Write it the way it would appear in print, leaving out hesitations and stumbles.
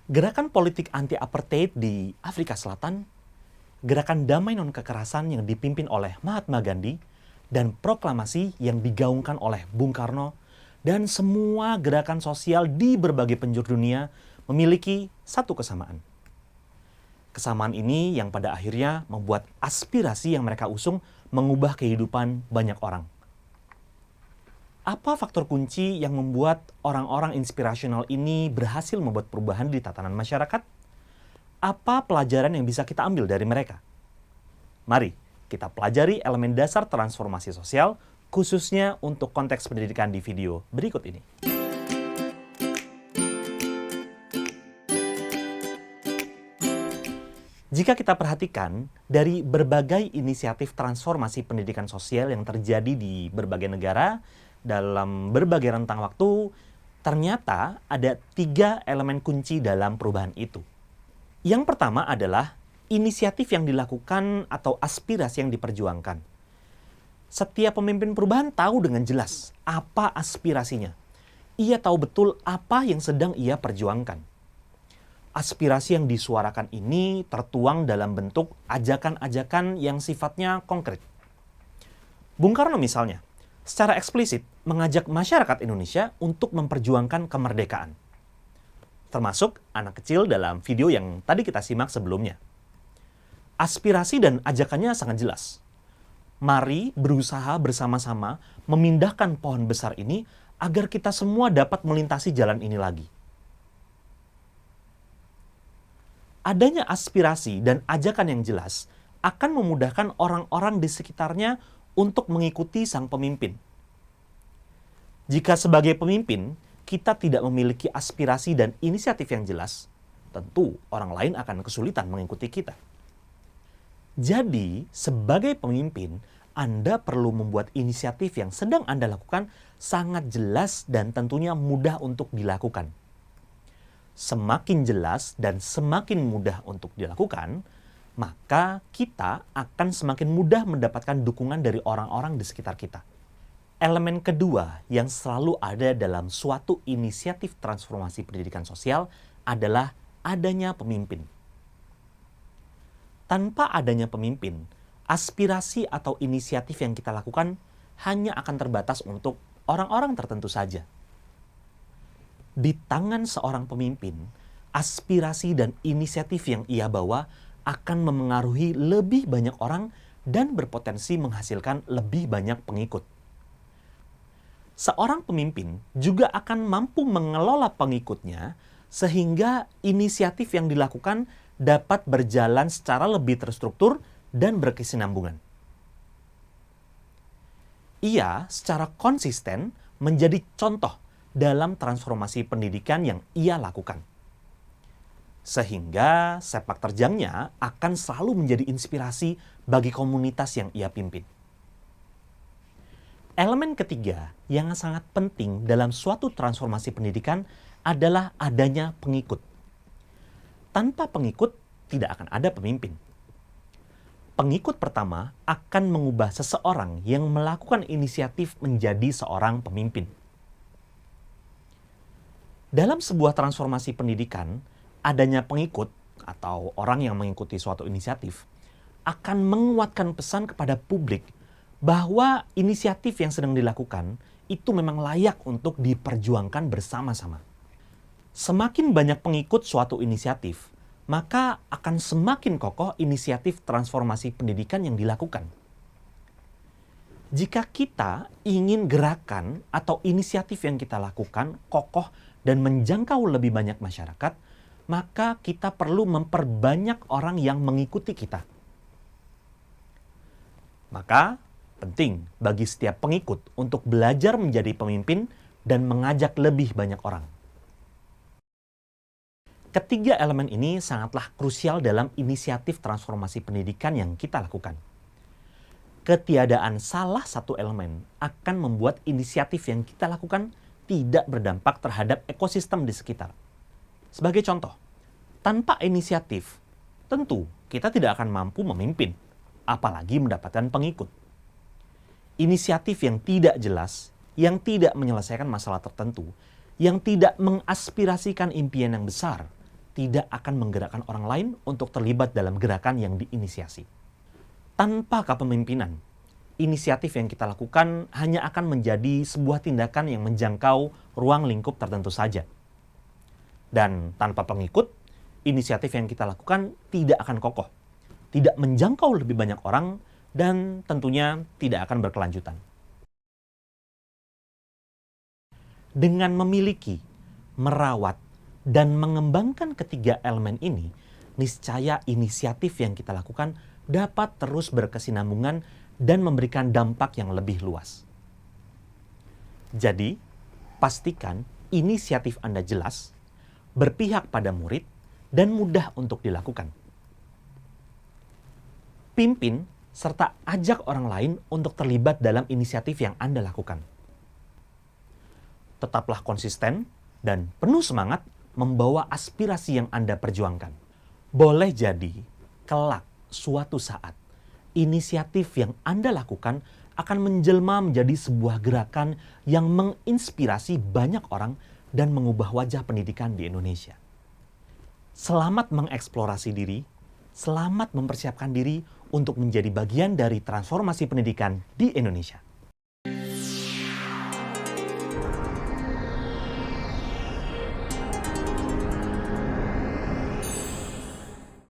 Gerakan politik anti-apartheid di Afrika Selatan, gerakan damai non-kekerasan yang dipimpin oleh Mahatma Gandhi, dan proklamasi yang digaungkan oleh Bung Karno, dan semua gerakan sosial di berbagai penjuru dunia memiliki satu kesamaan. Kesamaan ini yang pada akhirnya membuat aspirasi yang mereka usung mengubah kehidupan banyak orang. Apa faktor kunci yang membuat orang-orang inspirasional ini berhasil membuat perubahan di tatanan masyarakat? Apa pelajaran yang bisa kita ambil dari mereka? Mari kita pelajari elemen dasar transformasi sosial, khususnya untuk konteks pendidikan di video berikut ini. Jika kita perhatikan dari berbagai inisiatif transformasi pendidikan sosial yang terjadi di berbagai negara dalam berbagai rentang waktu, ternyata ada 3 elemen kunci dalam perubahan itu. Yang pertama adalah inisiatif yang dilakukan atau aspirasi yang diperjuangkan. Setiap pemimpin perubahan tahu dengan jelas apa aspirasinya. Ia tahu betul apa yang sedang ia perjuangkan. Aspirasi yang disuarakan ini tertuang dalam bentuk ajakan-ajakan yang sifatnya konkret. Bung Karno misalnya, secara eksplisit mengajak masyarakat Indonesia untuk memperjuangkan kemerdekaan. Termasuk anak kecil dalam video yang tadi kita simak sebelumnya. Aspirasi dan ajakannya sangat jelas. Mari berusaha bersama-sama memindahkan pohon besar ini agar kita semua dapat melintasi jalan ini lagi. Adanya aspirasi dan ajakan yang jelas akan memudahkan orang-orang di sekitarnya untuk mengikuti sang pemimpin. Jika sebagai pemimpin, kita tidak memiliki aspirasi dan inisiatif yang jelas, tentu orang lain akan kesulitan mengikuti kita. Jadi, sebagai pemimpin, Anda perlu membuat inisiatif yang sedang Anda lakukan sangat jelas dan tentunya mudah untuk dilakukan. Semakin jelas dan semakin mudah untuk dilakukan, maka kita akan semakin mudah mendapatkan dukungan dari orang-orang di sekitar kita. Elemen kedua yang selalu ada dalam suatu inisiatif transformasi pendidikan sosial adalah adanya pemimpin. Tanpa adanya pemimpin, aspirasi atau inisiatif yang kita lakukan hanya akan terbatas untuk orang-orang tertentu saja. Di tangan seorang pemimpin, aspirasi dan inisiatif yang ia bawa akan memengaruhi lebih banyak orang dan berpotensi menghasilkan lebih banyak pengikut. Seorang pemimpin juga akan mampu mengelola pengikutnya sehingga inisiatif yang dilakukan dapat berjalan secara lebih terstruktur dan berkesinambungan. Ia secara konsisten menjadi contoh dalam transformasi pendidikan yang ia lakukan. Sehingga sepak terjangnya akan selalu menjadi inspirasi bagi komunitas yang ia pimpin. Elemen ketiga yang sangat penting dalam suatu transformasi pendidikan adalah adanya pengikut. Tanpa pengikut, tidak akan ada pemimpin. Pengikut pertama akan mengubah seseorang yang melakukan inisiatif menjadi seorang pemimpin. Dalam sebuah transformasi pendidikan, adanya pengikut atau orang yang mengikuti suatu inisiatif akan menguatkan pesan kepada publik bahwa inisiatif yang sedang dilakukan itu memang layak untuk diperjuangkan bersama-sama. Semakin banyak pengikut suatu inisiatif, maka akan semakin kokoh inisiatif transformasi pendidikan yang dilakukan. Jika kita ingin gerakan atau inisiatif yang kita lakukan kokoh dan menjangkau lebih banyak masyarakat, maka kita perlu memperbanyak orang yang mengikuti kita. Maka penting bagi setiap pengikut untuk belajar menjadi pemimpin dan mengajak lebih banyak orang. Ketiga elemen ini sangatlah krusial dalam inisiatif transformasi pendidikan yang kita lakukan. Ketiadaan salah satu elemen akan membuat inisiatif yang kita lakukan tidak berdampak terhadap ekosistem di sekitar. Sebagai contoh, tanpa inisiatif, tentu kita tidak akan mampu memimpin, apalagi mendapatkan pengikut. Inisiatif yang tidak jelas, yang tidak menyelesaikan masalah tertentu, yang tidak mengaspirasikan impian yang besar, tidak akan menggerakkan orang lain untuk terlibat dalam gerakan yang diinisiasi. Tanpa kepemimpinan, inisiatif yang kita lakukan hanya akan menjadi sebuah tindakan yang menjangkau ruang lingkup tertentu saja. Dan tanpa pengikut, inisiatif yang kita lakukan tidak akan kokoh, tidak menjangkau lebih banyak orang, dan tentunya tidak akan berkelanjutan. Dengan memiliki, merawat, dan mengembangkan ketiga elemen ini, niscaya inisiatif yang kita lakukan dapat terus berkesinambungan dan memberikan dampak yang lebih luas. Jadi, pastikan inisiatif Anda jelas, berpihak pada murid, dan mudah untuk dilakukan. Pimpin serta ajak orang lain untuk terlibat dalam inisiatif yang Anda lakukan. Tetaplah konsisten dan penuh semangat membawa aspirasi yang Anda perjuangkan. Boleh jadi, kelak suatu saat, inisiatif yang Anda lakukan akan menjelma menjadi sebuah gerakan yang menginspirasi banyak orang dan mengubah wajah pendidikan di Indonesia. Selamat mengeksplorasi diri, selamat mempersiapkan diri untuk menjadi bagian dari transformasi pendidikan di Indonesia.